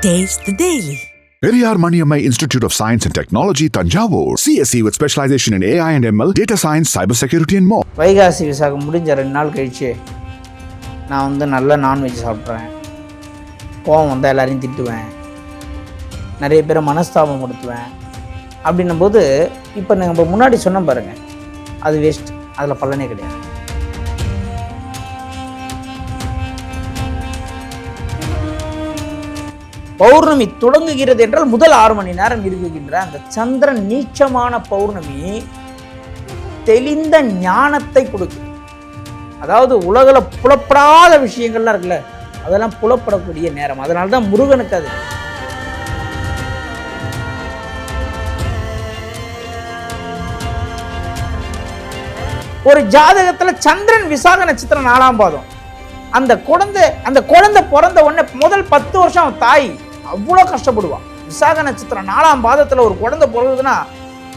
Taste the Daily. Periyar Maniammai Institute of Science and Technology, Tanjavur. CSE with specialization in AI and ML, data science, cybersecurity and more. Vaikasi Visakam முடிஞ்ச 2 நாள் கழிச்சு நான் நல்ல non veg சாப்பிட்றேன். கோவம் வந்தால் எல்லாரையும் திட்டுவேன், நிறைய பேரை மனஸ்தாபம் கொடுத்துவேன். அப்படின்னும் போது இப்போ நம்ம முன்னாடி சொன்ன பாருங்கள், அது வேஸ்ட், அதில் பலனே கிடையாது. பௌர்ணமி தொடங்குகிறது என்றால் முதல் 6 மணி நேரம் இருக்குகின்ற அந்த சந்திரன் நீச்சமான பௌர்ணமி தெளிந்த ஞானத்தை கொடுக்கும். அதாவது உலகில் புலப்படாத விஷயங்கள்லாம் இருக்குல்ல, அதெல்லாம் புலப்படக்கூடிய நேரம். அதனால தான் முருகனுக்கு அது ஒரு ஜாதகத்தில் சந்திரன் விசாக நட்சத்திரம் 4ஆம் பாதம். அந்த குழந்தை பிறந்த உடனே முதல் 10 வருஷம் அவன் தாய் அவ்வளோ கஷ்டப்படுவான். விசாக நட்சத்திரம் 4ஆம் பாதத்தில் ஒரு குழந்தை பிறகுதுன்னா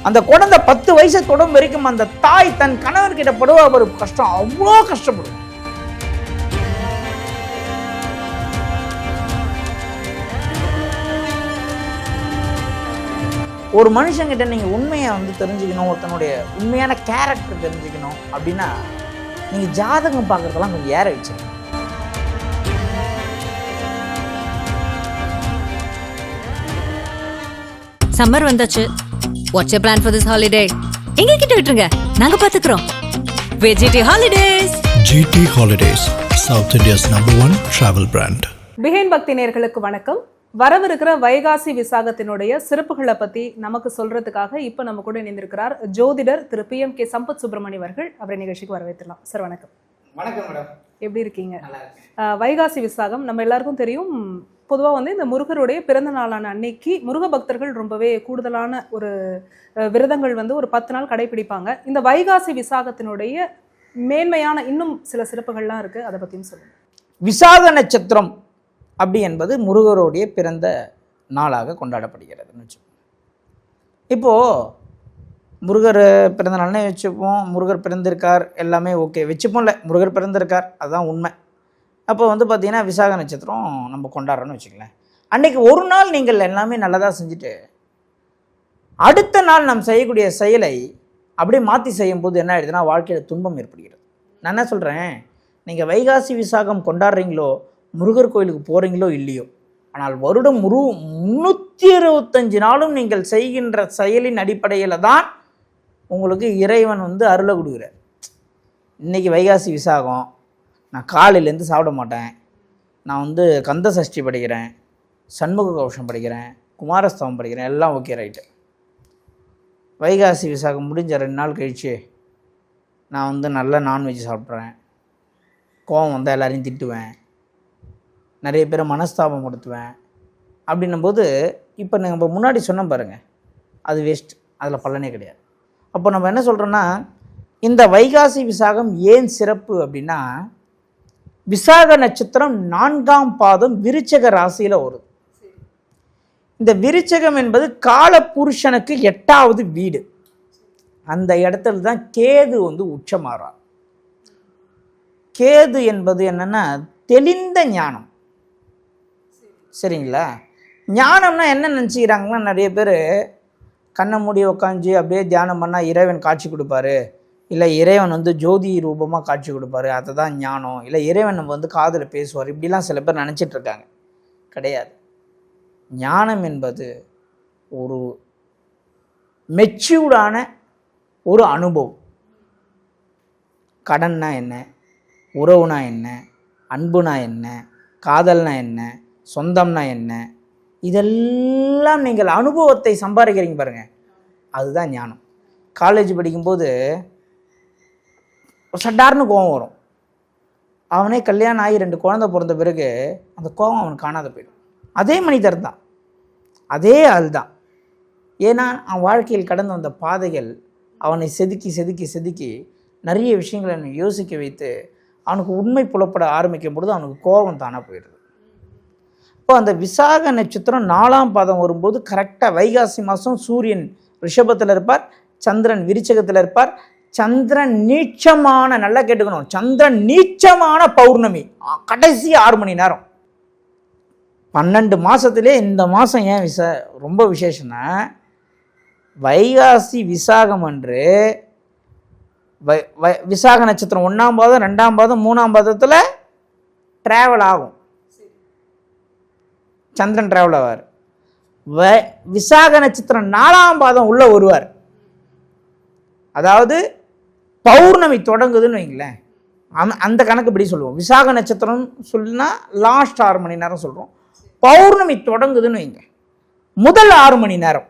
அந்த குழந்தை 10 வயசை தொடும் வரைக்கும் அந்த தாய் தன் கணவர்கிட்ட படுவா ஒரு கஷ்டம், அவ்வளோ கஷ்டப்படும். ஒரு மனுஷங்கிட்ட நீங்கள் உண்மையை தெரிஞ்சுக்கணும், ஒருத்தனுடைய உண்மையான கேரக்டர் தெரிஞ்சுக்கணும் அப்படின்னா நீங்கள் ஜாதகம் பார்க்குறதெல்லாம் கொஞ்சம் ஏற வச்சுருங்க. சம்மர் வந்தாச்சு. What's your plan for this holiday? எங்க கிட்ட விட்டுருங்க, நாங்க பாத்துக்கிறோம். GT Holidays. GT Holidays, South India's #1 travel brand. Behind பக்தி நேயர்களுக்கு வணக்கம். வரவிருக்கிற வைகாசி விசாகத்தினுடைய சிறப்புகளை பத்தி நமக்கு சொல்றதுக்காக இப்ப நம்ம கூட இணைந்திருக்கிறார் ஜோதிடர் திரு PMK சம்பத் சுப்பிரமணியம் அவர்கள். அவரை நிகழ்ச்சிக்கு வரவேற்றலாம். சார் வணக்கம். வணக்கம் மேடம். எப்படி இருக்கீங்க? வைகாசி விசாகம் நம்ம எல்லாருக்கும் தெரியும். பொதுவாக இந்த முருகருடைய பிறந்த நாளான அன்னைக்கு முருக பக்தர்கள் ரொம்பவே கூடுதலான ஒரு விரதங்கள் ஒரு 10 நாள் கடைபிடிப்பாங்க. இந்த வைகாசி விசாகத்தினுடைய மேன்மையான இன்னும் சில சிறப்புகள்லாம் இருக்கு, அதை பற்றியும் சொல்லுங்க. விசாக நட்சத்திரம் அப்படி என்பது முருகருடைய பிறந்த நாளாக கொண்டாடப்படுகிறதுன்னு வச்சுப்போம். இப்போது முருகர் பிறந்த நாள்னே வச்சுப்போம். முருகர் பிறந்திருக்கார் எல்லாமே ஓகே வச்சுப்போம்ல, முருகர் பிறந்திருக்கார் அதுதான் உண்மை. அப்போ பார்த்திங்கன்னா விசாக நட்சத்திரம் நம்ம கொண்டாடுறோன்னு வச்சுக்கலேன். அன்றைக்கி ஒரு நாள் நீங்கள் எல்லாமே நல்லதாக செஞ்சுட்டு அடுத்த நாள் நம்ம செய்யக்கூடிய செயலை அப்படியே மாற்றி செய்யும்போது என்ன ஆகிடுதுன்னா வாழ்க்கையில் துன்பம் ஏற்படுகிறது. நான் என்ன சொல்கிறேன், நீங்கள் வைகாசி விசாகம் கொண்டாடுறீங்களோ, முருகர் கோயிலுக்கு போகிறீங்களோ இல்லையோ, ஆனால் வருடம் 365 நாளும் நீங்கள் செய்கின்ற செயலின் அடிப்படையில் தான் உங்களுக்கு இறைவன் அருளை கொடுக்குறார். இன்றைக்கி வைகாசி விசாகம், நான் காலையிலேருந்து சாப்பிட மாட்டேன், நான் கந்த சஷ்டி படிக்கிறேன், சண்முக கவசம் படிக்கிறேன், குமாரஸ்தவம் படிக்கிறேன், எல்லாம் ஓகே ரைட்டு. வைகாசி விசாகம் முடிஞ்ச 2 நாள் கழிச்சு நான் நல்ல நான்வெஜ் சாப்பிட்றேன். கோவம் வந்தால் எல்லாரையும் திட்டுவேன், நிறைய பேரை மனஸ்தாபம் கொடுத்துவேன். அப்படின்னும் போது இப்போ நம்ம முன்னாடி சொன்ன பாருங்கள், அது வேஸ்ட், அதில் பலனே கிடையாது. அப்போ நம்ம என்ன சொல்கிறோன்னா, இந்த வைகாசி விசாகம் ஏன் சிறப்பு அப்படின்னா, விசாக நட்சத்திரம் 4ஆம் பாதம் விருச்சக ராசியில் வருது. இந்த விருச்சகம் என்பது கால புருஷனுக்கு 8வது வீடு. அந்த இடத்துல தான் கேது உச்சமாறார். கேது என்பது என்னன்னா தெளிந்த ஞானம். சரிங்களா? ஞானம்னா என்ன நினச்சிக்கிறாங்கன்னா, நிறைய பேர் கண்ணை மூடி உக்காஞ்சி அப்படியே தியானம் பண்ணால் இறைவன் காட்சி கொடுப்பாரு, இல்லை இறைவன் ஜோதி ரூபமாக காட்சி கொடுப்பாரு, அதை தான் ஞானம், இல்லை இறைவன் நம்ம காதில் பேசுவார், இப்படிலாம் சில பேர் நினச்சிட்ருக்காங்க. கிடையாது. ஞானம் என்பது ஒரு மெச்சூர்டான ஒரு அனுபவம். கடன்னா என்ன, உறவுனா என்ன, அன்புனா என்ன, காதல்னா என்ன, சொந்தம்னா என்ன, இதெல்லாம் நீங்கள் அனுபவத்தை சம்பாதிக்கிறீங்க பாருங்கள், அதுதான் ஞானம். காலேஜ் படிக்கும்போது சட்டார்னு கோவம் வரும். அவனே கல்யாணம் ஆகி 2 குழந்தை பிறந்த பிறகு அந்த கோவம் அவனுக்கு காணாத போயிடும். அதே மனிதர் தான், அதே ஆள் தான். ஏன்னா அவன் வாழ்க்கையில் கடந்து வந்த பாதைகள் அவனை செதுக்கி செதுக்கி செதுக்கி நிறைய விஷயங்களை யோசிக்க வைத்து அவனுக்கு உண்மை புலப்பட ஆரம்பிக்கும் பொழுது அவனுக்கு கோபம் தானாக போயிடுது. இப்போ அந்த விசாக நட்சத்திரம் 4ஆம் பாதம் வரும்போது கரெக்டாக வைகாசி மாதம் சூரியன் ரிஷபத்தில் இருப்பார், சந்திரன் விருச்சகத்தில் இருப்பார். சந்திரன் நீச்சமான, நல்லா கேட்டுக்கணும், சந்திரன் நீச்சமான பௌர்ணமி கடைசி 6 மணி நேரம். 12 மாதத்துலேயே இந்த மாதம் ஏன் ரொம்ப விசேஷம்னா, வைகாசி விசாகம் அன்று விசாக நட்சத்திரம் 1ஆம் பாதம் 2ஆம் பாதம் 3ஆம் பாதத்தில் ட்ராவல் ஆகும். சந்திரன் ட்ராவல் ஆவார். விசாக நட்சத்திரம் 4ஆம் பாதம் உள்ள வருவார். அதாவது பௌர்ணமி தொடங்குதுன்னு வைங்களேன், அந்த கணக்கு படி சொல்லுவோம். விசாக நட்சத்திரம் சொல்லுனா லாஸ்ட் 6 மணி நேரம் சொல்கிறோம். பௌர்ணமி தொடங்குதுன்னு வைங்க, முதல் 6 மணி நேரம்.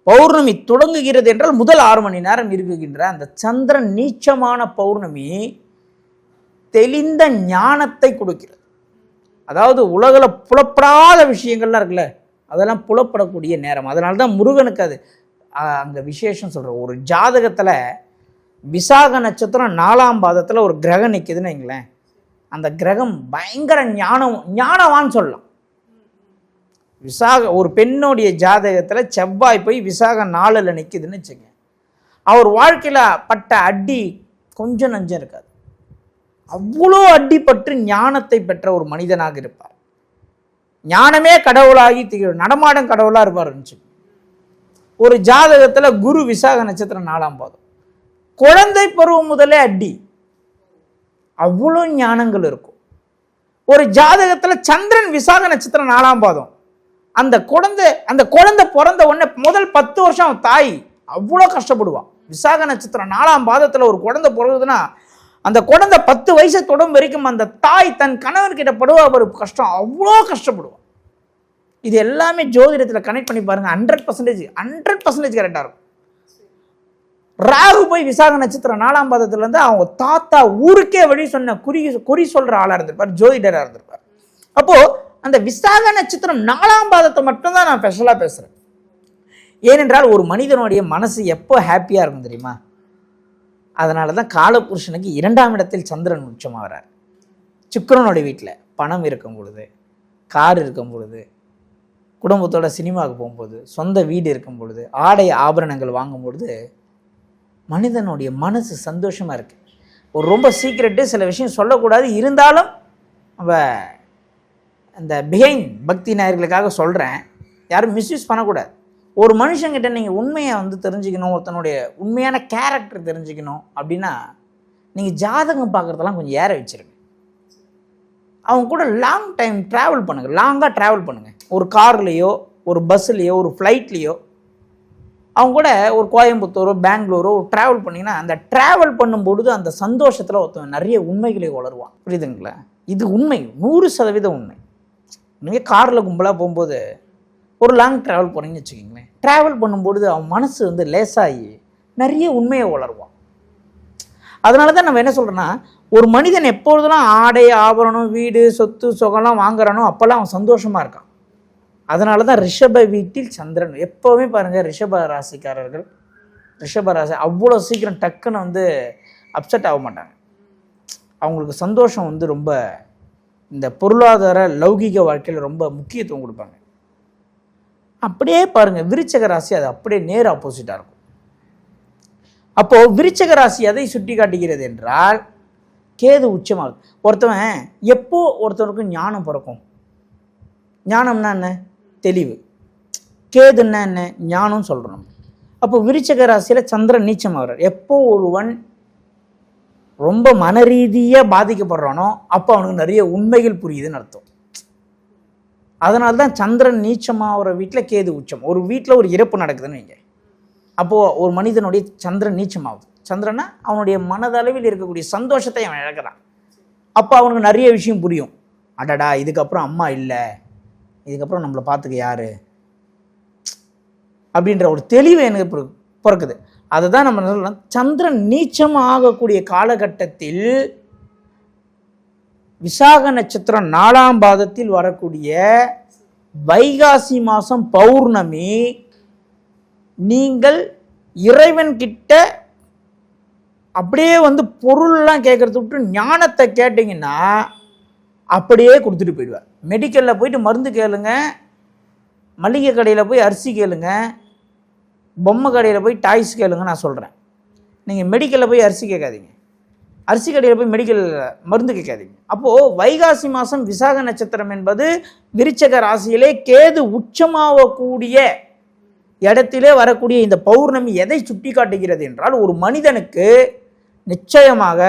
பௌர்ணமி தொடங்குகிறது என்றால் முதல் 6 மணி நேரம் இருக்குகின்ற அந்த சந்திரன் நீச்சமான பௌர்ணமி தெளிந்த ஞானத்தை கொடுக்கிறது. அதாவது உலகில் புலப்படாத விஷயங்கள்லாம் இருக்குல்ல, அதெல்லாம் புலப்படக்கூடிய நேரம். அதனால தான் முருகனுக்கு அது அங்கே விசேஷம் சொல்கிறோம். ஒரு ஜாதகத்தில் விசாக நட்சத்திரம் 4ஆம் பாதத்தில் ஒரு கிரகம் நிற்குதுன்னு வைங்களேன், அந்த கிரகம் பயங்கர ஞானவான்னு சொல்லலாம். விசாக ஒரு பெண்ணுடைய ஜாதகத்தில் செவ்வாய் போய் விசாக 4ல் நிற்குதுன்னு வச்சுங்க, அவர் வாழ்க்கையில் பட்ட அடி கொஞ்சம் நஞ்சம் இருக்காது. அவ்வளோ அடிப்பட்டு ஞானத்தை பெற்ற ஒரு மனிதனாக இருப்பார். ஞானமே கடவுளாகி நடமாடும் கடவுளாக இருப்பார். ஒரு ஜாதகத்தில் குரு விசாக நட்சத்திரம் 4ஆம் பாதம், குழந்தை பருவம் முதலே அடி, அவ்வளோ ஞானங்கள் இருக்கும். ஒரு ஜாதகத்தில் சந்திரன் விசாக நட்சத்திரம் 4ஆம் பாதம், அந்த குழந்தை பிறந்த உடனே முதல் 10 வருஷம் தாய் அவ்வளோ கஷ்டப்படுவான். விசாக நட்சத்திரம் 4ஆம் பாதத்தில் ஒரு குழந்தை பிறகுதுன்னா அந்த குழந்தை 10 வயசை தொடும் வரைக்கும் அந்த தாய் தன் கணவன்கிட்ட படுவா ஒரு கஷ்டம், அவ்வளோ கஷ்டப்படுவான். இது எல்லாமே ஜோதிடத்தில் கனெக்ட் பண்ணி பாருங்க, 100% கரெக்டாக இருக்கும். ராகு போய் விசாக நட்சத்திரம் 4ஆம் பாதத்துல இருந்து அவங்க தாத்தா ஊருக்கே வழி சொன்ன குறி சொல்ற ஆளா இருந்திருப்பார், ஜோதிடரா இருந்திருப்பார். அப்போ அந்த விசாக நட்சத்திரம் 4ஆம் பாதத்தை மட்டும்தான் நான் ஸ்பெஷலா பேசுறேன். ஏனென்றால் ஒரு மனிதனுடைய மனசு எப்போ ஹாப்பியா இருக்கும் தெரியுமா? அதனாலதான் காலபுருஷனுக்கு 2ஆம் இடத்தில் சந்திரன் உச்சமாகிறார். சுக்கிரனுடைய வீட்டில் பணம் இருக்கும் பொழுது, கார் இருக்கும் பொழுது, குடும்பத்தோட சினிமாவுக்கு போகும்போது, சொந்த வீடு இருக்கும் பொழுது, ஆடை ஆபரணங்கள் வாங்கும் பொழுது மனிதனுடைய மனசு சந்தோஷமாக இருக்குது. ஒரு ரொம்ப சீக்ரெட்டு, சில விஷயம் சொல்லக்கூடாது, இருந்தாலும் நம்ம அந்த பிஹைண்ட் பக்தி நாயர்களுக்காக சொல்கிறேன், யாரும் மிஸ்யூஸ் பண்ணக்கூடாது. ஒரு மனுஷங்கிட்ட நீங்கள் உண்மையை தெரிஞ்சுக்கணும், ஒருத்தனுடைய உண்மையான கேரக்டர் தெரிஞ்சுக்கணும் அப்படின்னா நீங்கள் ஜாதகம் பார்க்குறதெல்லாம் கொஞ்சம் ஏற வச்சுருங்க. அவங்க கூட லாங் டைம் ட்ராவல் பண்ணுங்கள், லாங்காக ட்ராவல் பண்ணுங்கள். ஒரு கார்லேயோ, ஒரு பஸ்ஸுலேயோ, ஒரு ஃப்ளைட்லேயோ அவங்க கூட ஒரு கோயம்புத்தூரோ பெங்களூரோ ட்ராவல் பண்ணிங்கன்னா அந்த ட்ராவல் பண்ணும்பொழுது அந்த சந்தோஷத்தில் ஒருத்தன் நிறைய உண்மைகளை வளருவான். புரியுதுங்களா? இது உண்மை, 100% உண்மை. நீங்கள் காரில் கும்பலாக போகும்போது ஒரு லாங் ட்ராவல் போகிறீங்கன்னு வச்சுக்கிங்களேன், ட்ராவல் பண்ணும்பொழுது அவன் மனசு லேசாகி நிறைய உண்மையை வளருவான். அதனால தான் நம்ம என்ன சொல்கிறோன்னா, ஒரு மனிதன் எப்பொழுதெல்லாம் ஆடை ஆபரணம் வீடு சொத்து சுகம்லாம் வாங்குறானோ அப்போல்லாம் அவன் சந்தோஷமாக இருக்கான். அதனால தான் ரிஷப வீட்டில் சந்திரன். எப்போவுமே பாருங்கள், ரிஷப ராசிக்காரர்கள், ரிஷப ராசி அவ்வளோ சீக்கிரம் டக்குன்னு அப்செட் ஆக மாட்டாங்க. அவங்களுக்கு சந்தோஷம் ரொம்ப இந்த பொருளாதார லௌகிக வாழ்க்கையில் ரொம்ப முக்கியத்துவம் கொடுப்பாங்க. அப்படியே பாருங்கள் விருச்சக ராசி அது அப்படியே நேர் ஆப்போசிட்டாக இருக்கும். அப்போது விருச்சக ராசி எதை சுட்டி காட்டுகிறது என்றால் கேது உச்சமாகுது. ஒருத்தவன் எப்போ ஒருத்தவனுக்கு ஞானம் பிறக்கும்? ஞானம்னா என்ன? தெளிவு. கேதுன்னா என்ன? ஞானம் சொல்கிறோம். அப்போ விருச்சக ராசியில் சந்திரன் நீச்சமாகிறார். எப்போ ஒருவன் ரொம்ப மனரீதியாக பாதிக்கப்படுறானோ அப்போ அவனுக்கு நிறைய உண்மைகள் புரியுதுன்னு அர்த்தம். அதனால தான் சந்திரன் நீச்சமாகிற வீட்டில் கேது உச்சம். ஒரு வீட்டில் ஒரு இறப்பு நடக்குதுன்னு வைங்க, அப்போது ஒரு மனிதனுடைய சந்திரன் நீச்சமாகுது. சந்திரனா அவனுடைய மனதளவில் இருக்கக்கூடிய சந்தோஷத்தை அவன் இழக்கிறான். அப்போ அவனுக்கு நிறைய விஷயம் புரியும். அடடா, இதுக்கப்புறம் அம்மா இல்லை, இதுக்கப்புறம் நம்மளை பார்த்துக்க யாரு அப்படின்ற ஒரு தெளிவு எனக்கு பிறக்குது. அதை தான் நம்ம சொல்லலாம், சந்திரன் நீச்சம் ஆகக்கூடிய காலகட்டத்தில் விசாக நட்சத்திரம் 4ஆம் பாதத்தில் வரக்கூடிய வைகாசி மாதம் பௌர்ணமி, நீங்கள் இறைவன் கிட்ட அப்படியே பொருள்லாம் கேட்கறத விட்டு ஞானத்தை கேட்டிங்கன்னா அப்படியே கொடுத்துட்டு போயிடுவார். மெடிக்கலில் போயிட்டு மருந்து கேளுங்க, மளிகை கடையில் போய் அரிசி கேளுங்க, பொம்மை கடையில் போய் டாய்ஸ் கேளுங்க. நான் சொல்கிறேன், நீங்கள் மெடிக்கலில் போய் அரிசி கேட்காதீங்க, அரிசி கடையில் போய் மெடிக்கல் மருந்து கேட்காதீங்க. அப்போது வைகாசி மாதம் விசாக நட்சத்திரம் என்பது விருச்சக ராசியிலே கேது உச்சமாகக்கூடிய இடத்திலே வரக்கூடிய இந்த பௌர்ணமி எதை சுட்டி காட்டுகிறது என்றால், ஒரு மனிதனுக்கு நிச்சயமாக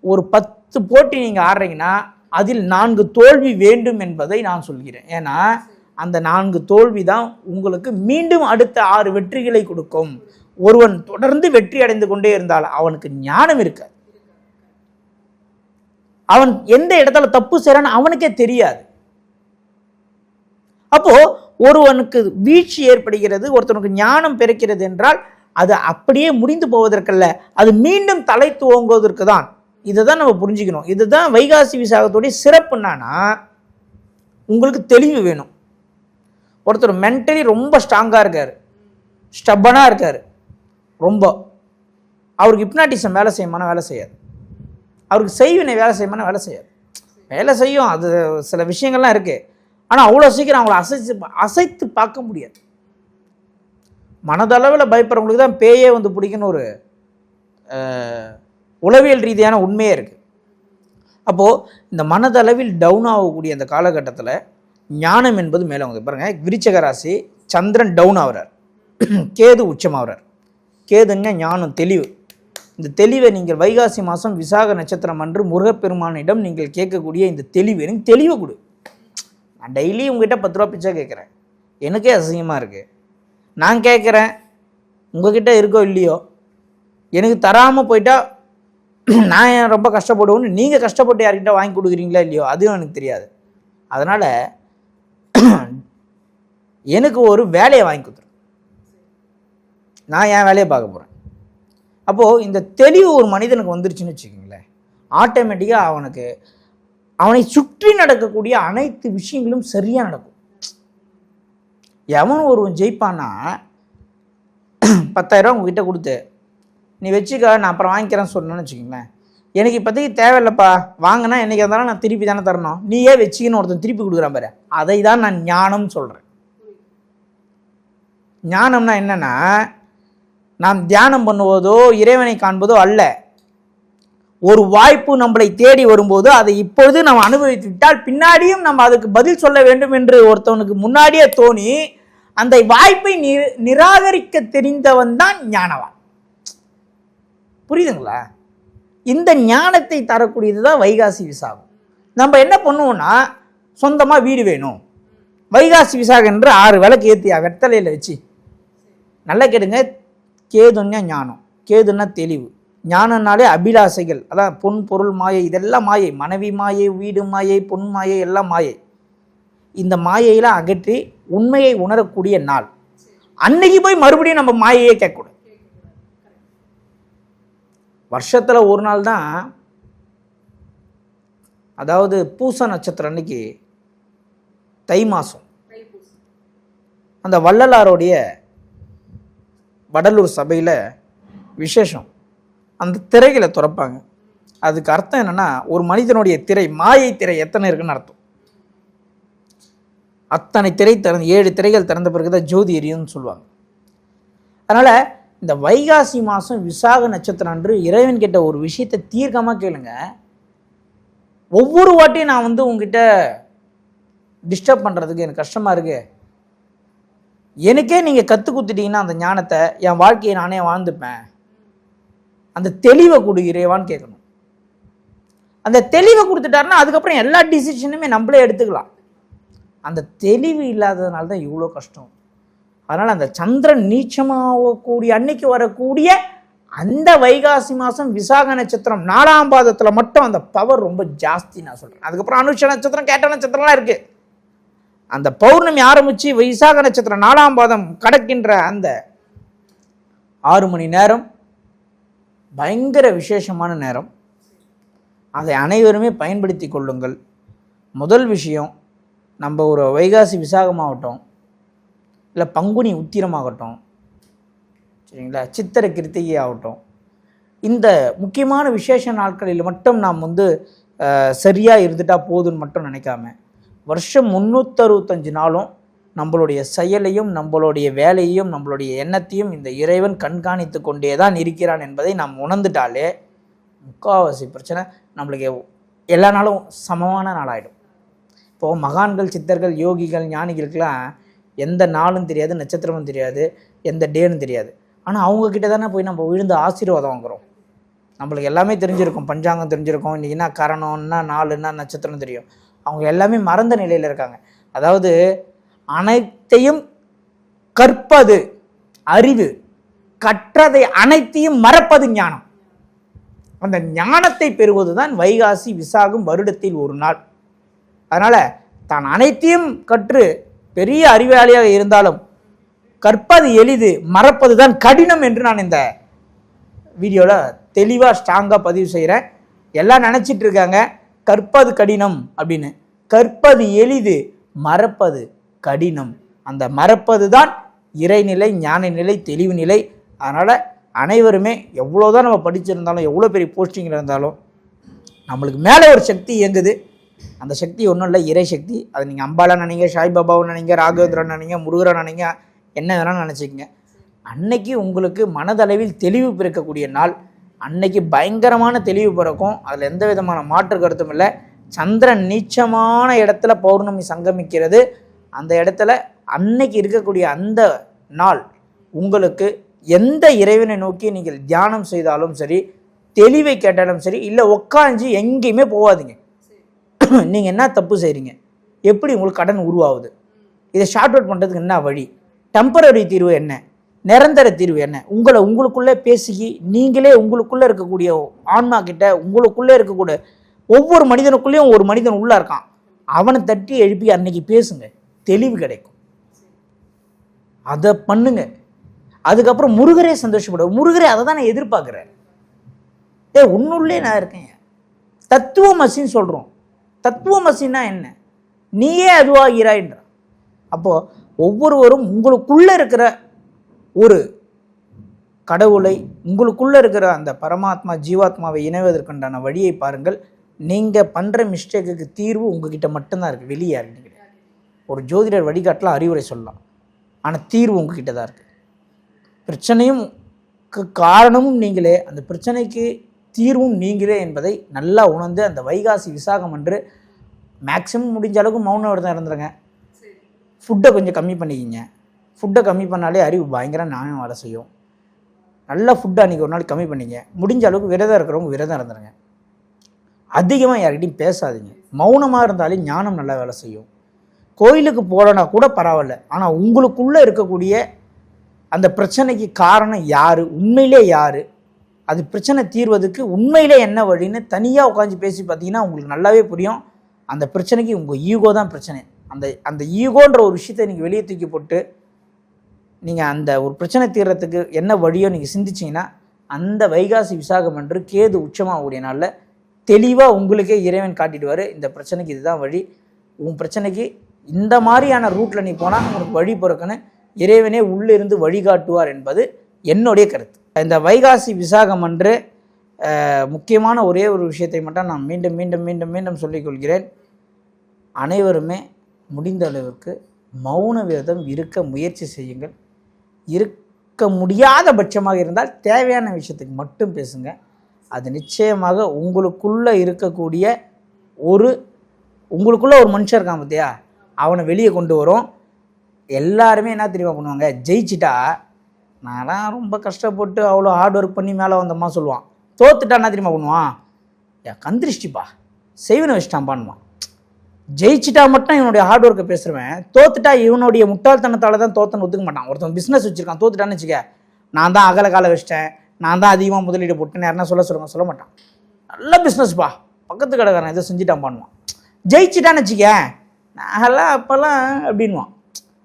ஒரு 10 போட்டி நீங்கள் ஆடுறீங்கன்னா அதில் 4 தோல்வி வேண்டும் என்பதை நான் சொல்கிறேன். ஏன்னா அந்த 4 தோல்வி தான் உங்களுக்கு மீண்டும் அடுத்த 6 வெற்றிகளை கொடுக்கும். ஒருவன் தொடர்ந்து வெற்றி அடைந்து கொண்டே இருந்தால் அவனுக்கு ஞானம் இருக்காது. அவன் எந்த இடத்துல தப்பு செய்றான்னு அவனுக்கே தெரியாது. அப்போ ஒருவனுக்கு வீழ்ச்சி ஏற்படுகிறது, ஒருத்தனுக்கு ஞானம் பிறக்கிறது என்றால் அது அப்படியே முடிந்து போவதற்கல்ல, அது மீண்டும் தலை துவங்குவதற்கு தான். இதை தான் நம்ம புரிஞ்சுக்கணும். இதுதான் வைகாசி விசாகத்துடைய சிறப்பு. என்னன்னா, உங்களுக்கு தெளிவு வேணும். ஒருத்தர் மென்டலி ரொம்ப ஸ்ட்ராங்காக இருக்கார், ஸ்டப்பனாக இருக்கார், ரொம்ப அவருக்கு ஹிப்னாட்டிசம் வேலை செய்யுமான வேலை செய்யாது, அவருக்கு செய்வினை வேலை செய்யுமான வேலை செய்யாது. வேலை செய்யும், அது சில விஷயங்கள்லாம் இருக்குது. ஆனால் அவ்வளோ சீக்கிரம் அவங்கள அசைத்து பார்க்க முடியாது. மனதளவில் பயப்படுறவங்களுக்கு தான் பேயே வந்து பிடிக்குன்னு ஒரு உளவியல் ரீதியான உண்மையே இருக்குது. அப்போது இந்த மனதளவில் டவுன் ஆகக்கூடிய அந்த காலகட்டத்தில் ஞானம் என்பது மேலே வந்து பாருங்கள், விருச்சிக ராசி சந்திரன் டவுன் ஆகிறார், கேது உச்சமாகிறார். கேதுங்க ஞானம், தெளிவு. இந்த தெளிவை நீங்கள் வைகாசி மாதம் விசாக நட்சத்திரம் அன்று முருகப்பெருமானிடம் நீங்கள் கேட்கக்கூடிய இந்த தெளிவு, எனக்கு தெளிவை கொடு. நான் டெய்லி உங்ககிட்ட 10 ரூபா பிச்சை கேட்குறேன், எனக்கே அசிங்கமாக இருக்குது. நான் கேட்குறேன், உங்ககிட்ட இருக்கோ இல்லையோ, எனக்கு தராமல் போயிட்டா நான் ஏன் ரொம்ப கஷ்டப்படுவேன்னு நீங்கள் கஷ்டப்பட்டு யார்கிட்ட வாங்கி கொடுக்குறீங்களா இல்லையோ அதுவும் எனக்கு தெரியாது. அதனால் எனக்கு ஒரு வேலையை வாங்கி கொடுத்துரு, நான் என் வேலையை பார்க்க போகிறேன். அப்போது இந்த தெளிவு ஒரு மனிதனுக்கு வந்துருச்சுன்னு வச்சுக்கோங்களேன், ஆட்டோமேட்டிக்காக அவனை சுற்றி நடக்கக்கூடிய அனைத்து விஷயங்களும் சரியாக நடக்கும். எவன் ஒருவன் ஜெயிப்பான்னா, 10,000 ரூபா உங்ககிட்ட கொடுத்து நீ வச்சுக்க, நான் அப்புறம் வாங்கிக்கிறேன்னு சொன்னேன்னு வச்சுக்கோங்களேன், எனக்கு இப்போதைக்கு தேவையில்லைப்பா, வாங்கினா என்றைக்கு இருந்தாலும் நான் திருப்பி தானே தரணும், நீயே வச்சுக்கின்னு ஒருத்தன் திருப்பி கொடுக்குறான் பாரு, அதை தான் நான் ஞானம்னு சொல்கிறேன். ஞானம்னா என்னென்னா, நாம் தியானம் பண்ணுவதோ இறைவனை காண்பதோ அல்ல. ஒரு வாய்ப்பு நம்மளை தேடி வரும்போது அதை இப்பொழுது நாம் அனுபவித்து விட்டால் பின்னாடியும் நம்ம அதுக்கு பதில் சொல்ல வேண்டும் என்று ஒருத்தவனுக்கு முன்னாடியே தோணி அந்த வாய்ப்பை நிராகரிக்க தெரிந்தவன் தான் ஞானவான். புரியுதுங்களா? இந்த ஞானத்தை தரக்கூடியது தான் வைகாசி விசாகம். நம்ம என்ன பண்ணுவோம்னா, சொந்தமாக வீடு வேணும், வைகாசி விசாகம் என்று 6 விளக்கு ஏற்றியா வெத்தலையில் வச்சு. நல்லா கேடுங்க, கேதுன்னா ஞானம், கேதுன்னா தெளிவு. ஞானம்னாலே அபிலாசைகள், அதான் பொன் பொருள் மாயை, இதெல்லாம் மாயை. மனைவி மாயை, வீடு மாயை, பொன் மாயை, எல்லாம் மாயை. இந்த மாயையெல்லாம் அகற்றி உண்மையை உணரக்கூடிய நாள் அன்னைக்கு போய் மறுபடியும் நம்ம மாயையே கேட்கக்கூடாது. வருஷத்தில் ஒரு நாள் தான், அதாவது பூச நட்சத்திரம் அன்னைக்கு, தை மாதம், அந்த வள்ளலாருடைய வடலூர் சபையில் விசேஷம். அந்த திரைகளை துறப்பாங்க. அதுக்கு அர்த்தம் என்னென்னா, ஒரு மனிதனுடைய திரை, மாயை திரை எத்தனை இருக்குன்னு அர்த்தம். அத்தனை திரை 7 திரைகள் திறந்த பிறகு தான் ஜோதி எரியும்னு சொல்லுவாங்க. அதனால் இந்த வைகாசி மாதம் விசாக நட்சத்திரம் அன்று இறைவன் கிட்ட ஒரு விஷயத்தை தீர்க்கமாக கேளுங்க. ஒவ்வொரு வாட்டியும் நான் உங்ககிட்ட டிஸ்டர்ப் பண்ணுறதுக்கு எனக்கு கஷ்டமாக இருக்கு, எனக்கே நீங்கள் கற்றுக் கொடுத்துட்டீங்கன்னா அந்த ஞானத்தை, என் வாழ்க்கையை நானே வாழ்ந்துப்பேன், அந்த தெளிவை கொடு இறைவான்னு கேட்கணும். அந்த தெளிவை கொடுத்துட்டாருன்னா அதுக்கப்புறம் எல்லா டிசிஷனுமே நம்மளே எடுத்துக்கலாம். அந்த தெளிவு இல்லாததுனால தான் இவ்வளோ கஷ்டம். அதனால் அந்த சந்திரன் நீச்சமாகக்கூடிய அன்னைக்கு வரக்கூடிய அந்த வைகாசி மாதம் விசாக நட்சத்திரம் 4ஆம் பாதத்தில் மட்டும் அந்த பவர் ரொம்ப ஜாஸ்தி நான் சொல்கிறேன். அதுக்கப்புறம் அனுஷ நட்சத்திரம், கேட்ட நட்சத்திரம்லாம் இருக்குது. அந்த பௌர்ணமி ஆரம்பித்து விசாக நட்சத்திரம் 4ஆம் பாதம் கடக்கின்ற அந்த 6 மணி நேரம் பயங்கர விசேஷமான நேரம். அதை அனைவருமே பயன்படுத்தி கொள்ளுங்கள். முதல் விஷயம், நம்ம ஒரு வைகாசி விசாகமாகட்டும், இல்லை பங்குனி உத்திரமாகட்டும், சரிங்களா, சித்திரை கிருத்திகை ஆகட்டும், இந்த முக்கியமான விசேஷ நாட்களில் மட்டும் நாம் சரியாக இருந்துட்டால் போதுன்னு மட்டும் நினைக்காம, வருஷம் 365 நாளும் நம்மளுடைய செயலையும் நம்மளுடைய வேலையையும் நம்மளுடைய எண்ணத்தையும் இந்த இறைவன் கண்காணித்து கொண்டே தான் இருக்கிறான் என்பதை நாம் உணர்ந்துட்டாலே முக்கால்வாசி பிரச்சனை நம்மளுக்கு எல்லா நாளும் சமமான நாளாகிடும். இப்போது மகான்கள், சித்தர்கள், யோகிகள், ஞானிகளுக்கெல்லாம் எந்த நாளும் தெரியாது, நட்சத்திரமும் தெரியாது, எந்த டேனும் தெரியாது. ஆனால் அவங்கக்கிட்ட தானே போய் நம்ம விழுந்து ஆசீர்வாதம் வாங்குகிறோம். நம்மளுக்கு எல்லாமே தெரிஞ்சிருக்கும், பஞ்சாங்கம் தெரிஞ்சிருக்கும், இன்றைக்கி என்ன காரணம்னா நாளுன்னா நட்சத்திரம் தெரியும். அவங்க எல்லாமே மறந்த நிலையில் இருக்காங்க. அதாவது அனைத்தையும் கற்பது அறிவு, கற்றதை அனைத்தையும் மறப்பது ஞானம். அந்த ஞானத்தை பெறுவது தான் வைகாசி விசாகம் வருடத்தில் ஒரு நாள். அதனால் தான் அனைத்தையும் கற்று பெரிய அறிவாளியாக இருந்தாலும் கற்பது எளிது, மறப்பது தான் கடினம் என்று நான் இந்த வீடியோவில் தெளிவாக ஸ்ட்ராங்காக பதிவு செய்கிறேன். எல்லாம் நினச்சிட்டு இருக்காங்க கற்பது கடினம் அப்படின்னு. கற்பது எளிது, மறப்பது கடினம். அந்த மறப்பது தான் இறைநிலை, ஞான நிலை, தெளிவு நிலை. அதனால் அனைவருமே எவ்வளோதான் நம்ம படிச்சிருந்தாலும், எவ்வளோ பெரிய போஸ்டிங்கில் இருந்தாலும், நம்மளுக்கு மேலே ஒரு சக்தி இயங்குது. அந்த சக்தி ஒன்றும் இல்லை, இறை சக்தி. அதை நீங்கள் அம்பாலா நினைங்க, சாய்பாபாவை நினைங்க, ராகவேந்திரன் நினைங்க, முருகரை நினைங்க, என்ன வேணாலும் நினச்சிக்கங்க. அன்னைக்கு உங்களுக்கு மனதளவில் தெளிவு பிறக்கக்கூடிய நாள். அன்னைக்கு பயங்கரமான தெளிவு பிறக்கும். அதில் எந்த விதமான மாற்று கருத்தும் இல்லை. சந்திரன் நீச்சமான இடத்துல பௌர்ணமி சங்கமிக்கிறது. அந்த இடத்துல அன்னைக்கு இருக்கக்கூடிய அந்த நாள் உங்களுக்கு எந்த இறைவனை நோக்கி நீங்கள் தியானம் செய்தாலும் சரி, தெளிவை கேட்டாலும் சரி, இல்லை உட்காந்து எங்கேயுமே போகாதீங்க. நீங்கள் என்ன தப்பு செய்கிறீங்க, எப்படி உங்களுக்கு கடன் உருவாகுது, இதை ஷார்ட் அவுட் பண்ணுறதுக்கு என்ன வழி, டெம்பரரி தீர்வு என்ன, நிரந்தர தீர்வு என்ன, உங்களுக்குள்ளே பேசி நீங்களே உங்களுக்குள்ளே இருக்கக்கூடிய ஆன்மா கிட்ட, உங்களுக்குள்ளே இருக்கக்கூடிய ஒவ்வொரு மனிதனுக்குள்ளேயும் ஒரு மனிதன் உள்ளே இருக்கான், அவனை தட்டி எழுப்பி அன்னைக்கு பேசுங்க, தெளிவு கிடைக்கும். அதை பண்ணுங்க. அதுக்கப்புறம் முருகரே சந்தோஷப்படுவார். முருகரே அதை தான் நான் எதிர்பார்க்குறேன். உன்னுள்ளே நான் இருக்கேன். தத்துவமசின்னு சொல்கிறோம். தத்துவமசின்னா என்ன? நீயே அதுவாகிறாய்ன்ற. அப்போது ஒவ்வொருவரும் உங்களுக்குள்ளே இருக்கிற ஒரு கடவுளை, உங்களுக்குள்ளே இருக்கிற அந்த பரமாத்மா ஜீவாத்மாவை இணைவதற்குண்டான வழியை பாருங்கள். நீங்கள் பண்ணுற மிஸ்டேக்குக்கு தீர்வு உங்ககிட்ட மட்டும்தான் இருக்குது, வெளியே யாருன்னு கிடையாது. ஒரு ஜோதிடர் வழிகாட்டலாம், அறிவுரை சொல்லலாம், ஆனால் தீர்வு உங்ககிட்ட தான் இருக்குது. பிரச்சனையும் காரணமும் நீங்களே, அந்த பிரச்சனைக்கு தீர்வும் நீங்களே என்பதை நல்லா உணர்ந்து அந்த வைகாசி விசாகம் அன்று மேக்ஸிமம் முடிஞ்ச அளவுக்கு மௌன விரதம் இருந்துருங்க. ஃபுட்டை கொஞ்சம் கம்மி பண்ணிக்கிங்க. ஃபுட்டை கம்மி பண்ணாலே அறிவு பயங்கர நியாயம் வேலை செய்யும். நல்லா ஃபுட்டை அன்றைக்கி ஒரு நாள் கம்மி பண்ணிங்க. முடிஞ்ச அளவுக்கு விரதம் இருக்கிறவங்க விரதம் இருந்துருங்க. அதிகமாக யார்கிட்டையும் பேசாதீங்க. மௌனமாக இருந்தாலே ஞானம் நல்லா வேலை செய்யும். கோயிலுக்கு போகலன்னா கூட பரவாயில்ல, ஆனால் உங்களுக்குள்ளே இருக்கக்கூடிய அந்த பிரச்சனைக்கு காரணம் யார், உண்மையிலே யார், அது பிரச்சனை தீர்வதுக்கு உண்மையிலே என்ன வழின்னு தனியாக உட்காந்து பேசி பார்த்தீங்கன்னா உங்களுக்கு நல்லாவே புரியும். அந்த பிரச்சனைக்கு உங்கள் ஈகோ தான் பிரச்சனை. அந்த ஈகோன்ற ஒரு விஷயத்தை நீங்கள் வெளியே தூக்கி போட்டு நீங்கள் அந்த ஒரு பிரச்சனை தீர்றதுக்கு என்ன வழியோ நீங்கள் சிந்திச்சிங்கன்னா, அந்த வைகாசி விசாகம் அன்று கேது உச்சமாகக்கூடிய நாளில் தெளிவாக உங்களுக்கே இறைவன் காட்டிடுவார், இந்த பிரச்சனைக்கு இதுதான் வழி, உன் பிரச்சனைக்கு இந்த மாதிரியான ரூட்டில் நீ போனால் உங்களுக்கு வழி பிறக்குன்னு இறைவனே உள்ளே இருந்து வழிகாட்டுவார் என்பது என்னுடைய கருத்து. இந்த வைகாசி விசாகம் அன்று முக்கியமான ஒரே ஒரு விஷயத்தை மட்டும் நான் மீண்டும் மீண்டும் மீண்டும் மீண்டும் சொல்லிக்கொள்கிறேன். அனைவருமே முடிந்த அளவுக்கு மௌன விரதம் இருக்க முயற்சி செய்யுங்கள். இருக்க முடியாத பட்சமாக இருந்தால் தேவையான விஷயத்துக்கு மட்டும் பேசுங்க. அது நிச்சயமாக உங்களுக்குள்ளே இருக்கக்கூடிய உங்களுக்குள்ளே ஒரு மனுஷன் இருக்கான் பார்த்தியா, அவனை வெளியே கொண்டு வரும். எல்லாருமே என்ன தெரியுமா பண்ணுவாங்க, ஜெயிச்சிட்டா நான்லாம் ரொம்ப கஷ்டப்பட்டு அவ்வளோ ஹார்ட் ஒர்க் பண்ணி மேலே வந்தம்மா சொல்லுவான். தோத்துட்டா என்ன தெரியுமா பண்ணுவான், கந்திரிஷ்டிப்பா செய்வனை வச்சுட்டான் பண்ணுவான். ஜெயிச்சிட்டா மட்டும் இவனுடைய ஹார்ட் ஒர்க்கை பேசுகிறவன், தோத்துட்டா இவனுடைய முட்டாள்தனத்தால் தான் தோத்தன்னு ஒத்துக்க மாட்டான். ஒருத்தன் பிஸ்னஸ் வச்சுருக்கான், தோத்துட்டான்னு வச்சுக்க, நான் தான் அகல காலை வச்சிட்டேன், நான் தான் அதிகமாக முதலீடு போட்டேன்னு யாருன்னா சொல்ல மாட்டான். நல்ல பிஸ்னஸ்ப்பா, பக்கத்து கடைக்காரன் எதை செஞ்சுட்டான் பண்ணுவான். ஜெயிச்சிட்டான்னு வச்சுக்க, நான்லாம் அப்போல்லாம் அப்படின்வான்.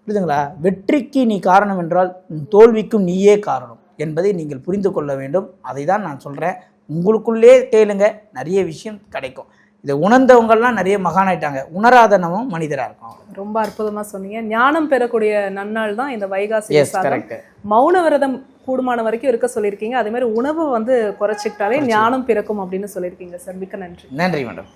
புரியுதுங்களா? வெற்றிக்கு நீ காரணம் என்றால் தோல்விக்கும் நீயே காரணம் என்பதை நீங்கள் புரிந்து கொள்ள வேண்டும். அதை தான் நான் சொல்கிறேன். உங்களுக்குள்ளே கேளுங்க, நிறைய விஷயம் கிடைக்கும். இதை உணர்ந்தவங்கள்லாம் நிறைய மகானாயிட்டாங்க, உணராத நம்ம மனிதராக இருக்கோம். ரொம்ப அற்புதமாக சொன்னீங்க. ஞானம் பெறக்கூடிய நன்னாள் தான் இந்த வைகாசி விசாகம். மௌன விரதம் கூடுமான வரைக்கும் இருக்க சொல்லியிருக்கீங்க. அதே மாதிரி உணவு குறைச்சிக்கிட்டாலே ஞானம் பிறக்கும் அப்படின்னு சொல்லியிருக்கீங்க சார். மிக்க நன்றி. நன்றி மேடம்.